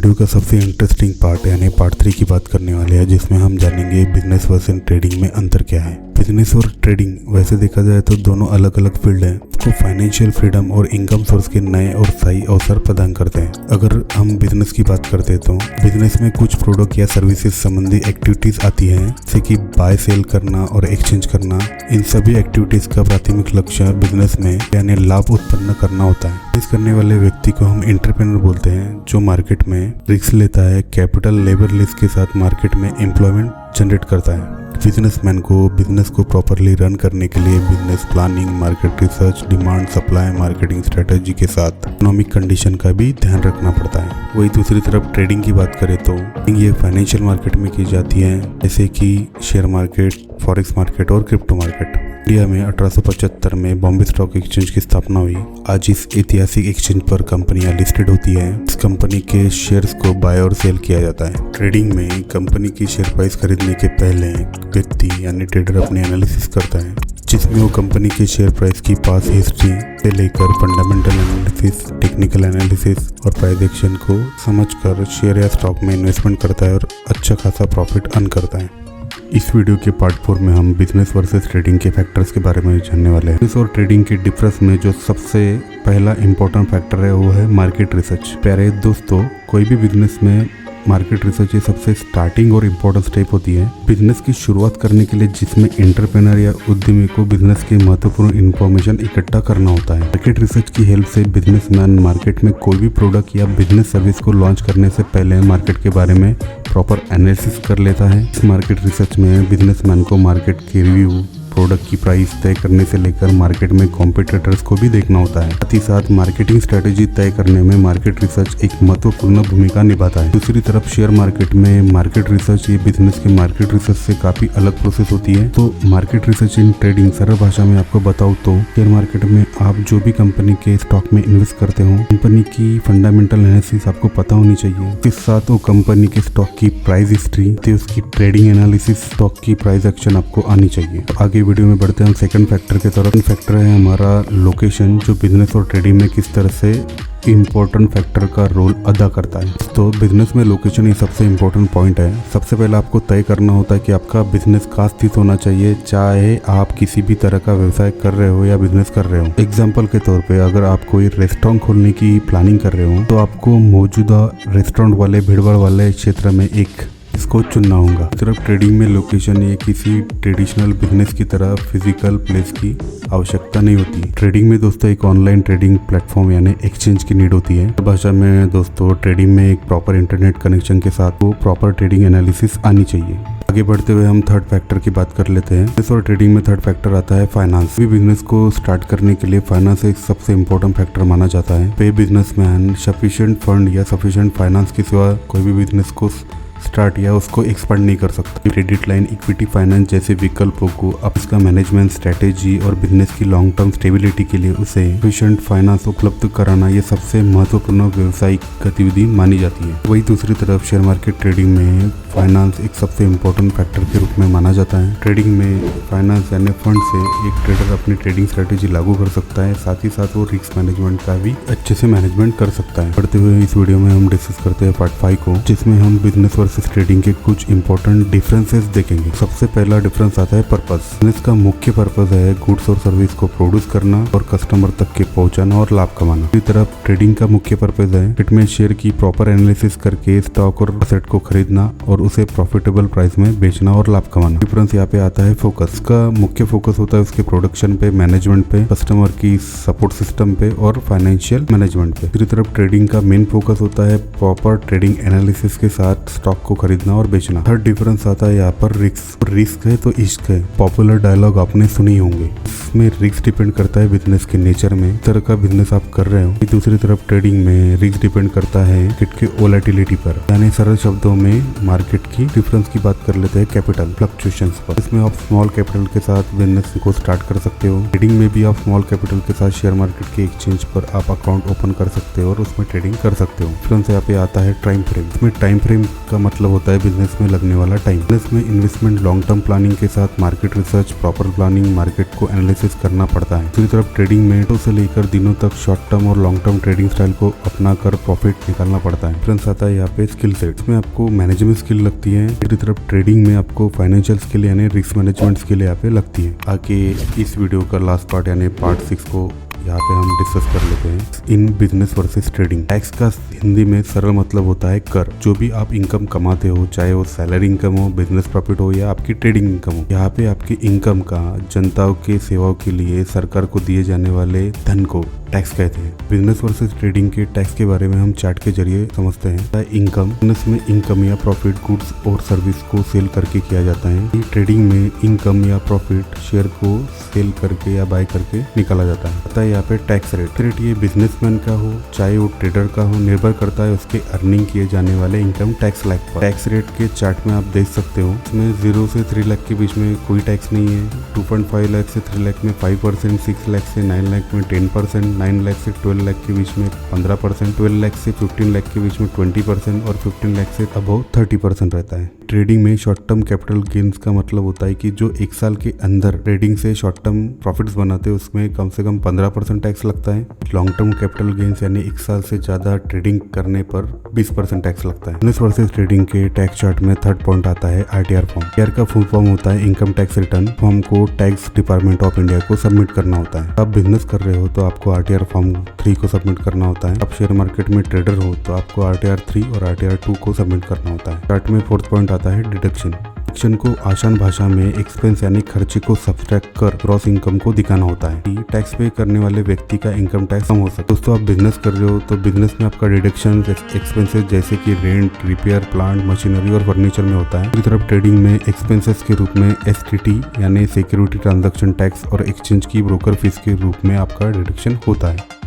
Video का सबसे interesting part यानी पार्ट 3 की बात करने वाले हैं, जिसमें हम जानेंगे बिजनेस वर्सेस ट्रेडिंग में अंतर क्या है। बिजनेस और ट्रेडिंग वैसे देखा जाए तो दोनों अलग अलग फील्ड हैं जो फाइनेंशियल फ्रीडम और इनकम सोर्स के नए और सही अवसर प्रदान करते हैं। अगर हम बिजनेस की बात करते हैं तो बिजनेस में कुछ प्रोडक्ट या सर्विसेज संबंधी एक्टिविटीज आती हैं, जैसे कि बाय सेल करना और एक्सचेंज करना। इन सभी एक्टिविटीज का प्राथमिक लक्ष्य बिजनेस में यानी लाभ उत्पन्न करना होता है। बिजनेस करने वाले व्यक्ति को हम एंटरप्रेन्योर बोलते हैं, जो मार्केट में रिस्क लेता है, कैपिटल लेबर रिस्क के साथ मार्केट में एम्प्लॉयमेंट जनरेट करता है। बिजनेसमैन को बिजनेस को प्रॉपरली रन करने के लिए business planning, market research, demand, supply, marketing strategy के साथ इकोनॉमिक कंडीशन का भी ध्यान रखना पड़ता है। वही दूसरी तरफ ट्रेडिंग की बात करें तो ये फाइनेंशियल मार्केट में की जाती है, जैसे कि शेयर मार्केट, फॉरेक्स मार्केट और क्रिप्टो मार्केट। इंडिया में 1875 में बॉम्बे स्टॉक एक्सचेंज की स्थापना हुई। आज इस ऐतिहासिक एक्सचेंज पर कंपनियां लिस्टेड होती हैं। इस कंपनी के शेयर्स को बाय और सेल किया जाता है। ट्रेडिंग में कंपनी की शेयर प्राइस खरीदने के पहले व्यक्ति यानी ट्रेडर अपनी एनालिसिस करता है, जिसमें वो कंपनी के शेयर प्राइस की पास हिस्ट्री से लेकर फंडामेंटल एनालिसिस, टेक्निकल एनालिसिस और प्राइस एक्शन को समझकर शेयर या स्टॉक में इन्वेस्टमेंट करता है और अच्छा खासा प्रॉफिट अर्न करता है। इस वीडियो के पार्ट 4 में हम बिजनेस वर्सेस ट्रेडिंग के फैक्टर्स के बारे में जानने वाले हैं। बिजनेस और ट्रेडिंग के डिफरेंस में जो सबसे पहला इंपॉर्टेंट फैक्टर है वो है मार्केट रिसर्च। प्यारे दोस्तों, कोई भी बिजनेस में मार्केट रिसर्च ये सबसे स्टार्टिंग और इम्पोर्टेंट स्टेप होती है बिजनेस की शुरुआत करने के लिए, जिसमें एंटरप्रेन्योर या उद्यमी को बिजनेस की महत्वपूर्ण इन्फॉर्मेशन इकट्ठा करना होता है। मार्केट रिसर्च की हेल्प से बिजनेसमैन मार्केट में कोई भी प्रोडक्ट या बिजनेस सर्विस को लॉन्च करने से पहले मार्केट के बारे में प्रॉपर एनालिसिस कर लेता है। इस मार्केट रिसर्च में बिजनेसमैन को मार्केट की रिव्यू, प्रोडक्ट की प्राइस तय करने से लेकर मार्केट में कॉम्पिटिटर्स को भी देखना होता है। साथ ही साथ मार्केटिंग स्ट्रेटेजी तय करने में मार्केट रिसर्च एक महत्वपूर्ण भूमिका निभाता है। दूसरी तरफ शेयर मार्केट में मार्केट रिसर्च ये बिजनेस के मार्केट रिसर्च से काफी अलग प्रोसेस होती है। तो मार्केट रिसर्च इन ट्रेडिंग, सरल भाषा में आपको बताऊं तो शेयर मार्केट में आप जो भी कंपनी के स्टॉक में इन्वेस्ट करते हो, कंपनी की फंडामेंटल एनालिसिस आपको पता होनी चाहिए। इसके साथ वो कंपनी के स्टॉक की प्राइस हिस्ट्री, उसकी ट्रेडिंग एनालिसिस, स्टॉक की प्राइस एक्शन आपको आनी चाहिए। आगे वीडियो में बढ़ते हैं हम सेकंड फैक्टर की तरफ। फैक्टर है हमारा लोकेशन, जो बिजनेस और ट्रेडिंग में किस तरह से इम्पोर्टेंट फैक्टर का रोल अदा करता है। तो बिजनेस में लोकेशन ही सबसे इम्पोर्टेंट पॉइंट है। सबसे पहले आपको तय करना होता है कि आपका बिजनेस कहाँ स्थित होना चाहिए, चाहे आप किसी भी तरह का व्यवसाय कर रहे हो या बिजनेस कर रहे हो। एग्जाम्पल के तौर पे अगर आप कोई रेस्टोरेंट खोलने की प्लानिंग कर रहे हो तो आपको मौजूदा रेस्टोरेंट वाले, भीड़भाड़ वाले क्षेत्र में एक इसको चुनना होगा। सिर्फ ट्रेडिंग में लोकेशन ये किसी ट्रेडिशनल बिजनेस की तरह फिजिकल प्लेस की आवश्यकता नहीं होती। ट्रेडिंग में दोस्तों एक ऑनलाइन ट्रेडिंग प्लेटफॉर्म यानी एक्सचेंज की नीड होती है। भाषा में दोस्तों ट्रेडिंग में एक प्रॉपर इंटरनेट कनेक्शन के साथ वो प्रॉपर ट्रेडिंग एनालिसिस आनी चाहिए। आगे बढ़ते हुए हम थर्ड फैक्टर की बात कर लेते हैं। बिजनेस और ट्रेडिंग में थर्ड फैक्टर आता है फाइनेंस। भी बिजनेस को स्टार्ट करने के लिए फाइनेंस एक सबसे इम्पोर्टेंट फैक्टर माना जाता है। पे बिजनेसमैन सफिशिएंट फंड या सफिशिएंट फाइनेंस के सिवा कोई भी बिजनेस को स्टार्ट या उसको एक्सपांड नहीं कर सकता। क्रेडिट लाइन, इक्विटी फाइनेंस जैसे विकल्पों को अब इसका मैनेजमेंट स्ट्रेटेजी और बिजनेस की लॉन्ग टर्म स्टेबिलिटी के लिए उसे सफिशिएंट फाइनेंस उपलब्ध कराना ये सबसे महत्वपूर्ण व्यवसायिक गतिविधि मानी जाती है। वही दूसरी तरफ शेयर मार्केट ट्रेडिंग में फाइनेंस एक सबसे इम्पोर्टेंट फैक्टर के रूप में माना जाता है। ट्रेडिंग में फाइनेंस यानी फंड से एक ट्रेडर अपनी ट्रेडिंग स्ट्रेटेजी लागू कर सकता है, साथ ही साथ वो रिस्क मैनेजमेंट का भी अच्छे से मैनेजमेंट कर सकता है। बढ़ते हुए इस वीडियो में हम डिस्कस करते हैं पार्ट 5 को, जिसमें हम बिजनेस वर्सेस ट्रेडिंग के कुछ इंपॉर्टेंट डिफरेंसेस देखेंगे। सबसे पहला डिफरेंस आता है पर्पस। बिजनेस का मुख्य पर्पस है गुड्स और सर्विस को प्रोड्यूस करना और कस्टमर तक के पहुंचाना और लाभ कमाना। दूसरी तरफ ट्रेडिंग का मुख्य पर्पस है इनमें शेयर की प्रॉपर एनालिसिस करके स्टॉक और एसेट को खरीदना और उसे प्रॉफिटेबल प्राइस में बेचना और लाभ कमाना। डिफरेंस यहाँ पे आता है फोकस का। मुख्य फोकस होता है उसके प्रोडक्शन पे, मैनेजमेंट पे, कस्टमर की सपोर्ट सिस्टम पे और फाइनेंशियल मैनेजमेंट पे। दूसरी तरफ ट्रेडिंग का मेन फोकस होता है प्रॉपर ट्रेडिंग एनालिसिस के साथ स्टॉक को खरीदना और बेचना। थर्ड डिफरेंस आता है यहाँ पर रिस्क है तो इश्क है। पॉपुलर डायलॉग आपने सुनी होंगे। इसमें रिस्क डिपेंड करता है बिजनेस के नेचर में, तरह का बिजनेस आप कर रहे हो। दूसरी तरफ ट्रेडिंग में रिस्क डिपेंड करता है मार्केट के वोलेटिलिटी पर, यानी सरल शब्दों में मार्केट की डिफरेंस की बात कर लेते हैं कैपिटल फ्लक्चुएशंस पर। इसमें आप स्मॉल कैपिटल के साथ बिजनेस को स्टार्ट कर सकते हो। ट्रेडिंग में भी आप स्मॉल कैपिटल के साथ शेयर मार्केट के एक्सचेंज पर आप अकाउंट ओपन कर सकते हो और उसमें ट्रेडिंग कर सकते हो। डिफरेंस यहाँ पे आता है टाइम फ्रेम। इसमें टाइम फ्रेम का मतलब होता है बिजनेस में लगने वाला टाइम। बिजनेस में इन्वेस्टमेंट लॉन्ग टर्म प्लानिंग के साथ market research, proper planning, market को एनालिसिस करना पड़ता है। दूसरी तरफ ट्रेडिंग में तो से लेकर दिनों तक शॉर्ट टर्म और लॉन्ग टर्म ट्रेडिंग स्टाइल को अपना कर प्रॉफिट निकालना पड़ता है। डिफरेंस आता है यहाँ पे स्किल सेट में आपको मैनेजमेंट स्किल लगती है। दूसरी तरफ ट्रेडिंग में आपको फाइनेंशियल स्किल यानी रिस्क मैनेजमेंट स्किल यहाँ पे लगती है। आगे इस वीडियो का लास्ट पार्ट यानी पार्ट 6 को यहाँ पे हम डिस्कस कर लेते हैं। In business versus trading. Tax का हिंदी में सरल मतलब होता है कर। जो भी आप इनकम कमाते हो, चाहे वो सैलरी इनकम हो, बिजनेस प्रॉफिट हो या आपकी ट्रेडिंग इनकम हो, यहाँ पे आपकी इनकम का जनताओं के सेवाओं के लिए सरकार को दिए जाने वाले धन को टैक्स कहते हैं। बिजनेस वर्सेस ट्रेडिंग के टैक्स के बारे में हम चार्ट के जरिए समझते हैं। इनकम, बिजनेस में इनकम या प्रॉफिट गुड्स और सर्विस को सेल करके किया जाता है। ट्रेडिंग में इनकम या प्रॉफिट शेयर को सेल करके या बाय करके निकाला जाता है। यहाँ पे टैक्स रेट ये बिजनेसमैन का हो चाहे वो ट्रेडर का हो, निर्भर करता है उसके अर्निंग किए जाने वाले इनकम टैक्स लाइक पर। टैक्स रेट के चार्ट में आप देख सकते हो, इसमें 0 से 3 लाख के बीच में कोई टैक्स नहीं है। 2.5 लाख से 3 लाख में 5%, 6 लाख से 9 लाख में 10%, 9 लाख से 12 लाख के बीच में 15%, 12 लाख से 15 लाख के बीच में 20% और 15 लाख से अबव 30% रहता है। ट्रेडिंग में शॉर्ट टर्म कैपिटल गेन्स का मतलब होता है कि जो एक साल के अंदर ट्रेडिंग से शॉर्ट टर्म प्रॉफिट्स बनाते हैं उसमें कम से कम 15% टैक्स लगता है। लॉन्ग टर्म कैपिटल गेन्स यानी एक साल से ज्यादा ट्रेडिंग करने पर 20% टैक्स लगता है। बिजनेस वर्सेस ट्रेडिंग के टैक्स चार्ट में थर्ड पॉइंट आता है आरटीआर फॉर्म। आरटीआर का फुल फॉर्म होता है इनकम टैक्स रिटर्न। फॉर्म को टैक्स डिपार्टमेंट ऑफ इंडिया को सबमिट करना होता है। आप बिजनेस कर रहे हो तो आपको आरटीआर फॉर्म 3 को सबमिट करना होता है। आप शेयर मार्केट में ट्रेडर हो तो आपको आरटीआर 3 और आरटीआर 2 को सबमिट करना होता है। चार्ट में फोर्थ पॉइंट आता है डिडक्शन। डिडक्शन को आसान भाषा में एक्सपेंस यानी खर्चे को सब्ट्रैक्ट कर ग्रॉस इनकम को दिखाना होता है। टैक्स पे करने वाले व्यक्ति का इनकम टैक्स कम हो सकता है। दोस्तों आप बिजनेस कर रहे हो तो बिजनेस में आपका डिडक्शन एक्सपेंसेस जैसे कि रेंट, रिपेयर, प्लांट, मशीनरी और फर्नीचर में होता है। दूसरी तरफ ट्रेडिंग में एक्सपेंसेस के रूप में एसटीटी यानी सिक्योरिटी ट्रांजैक्शन टैक्स और एक्सचेंज की ब्रोकर फीस के रूप में आपका डिडक्शन होता है।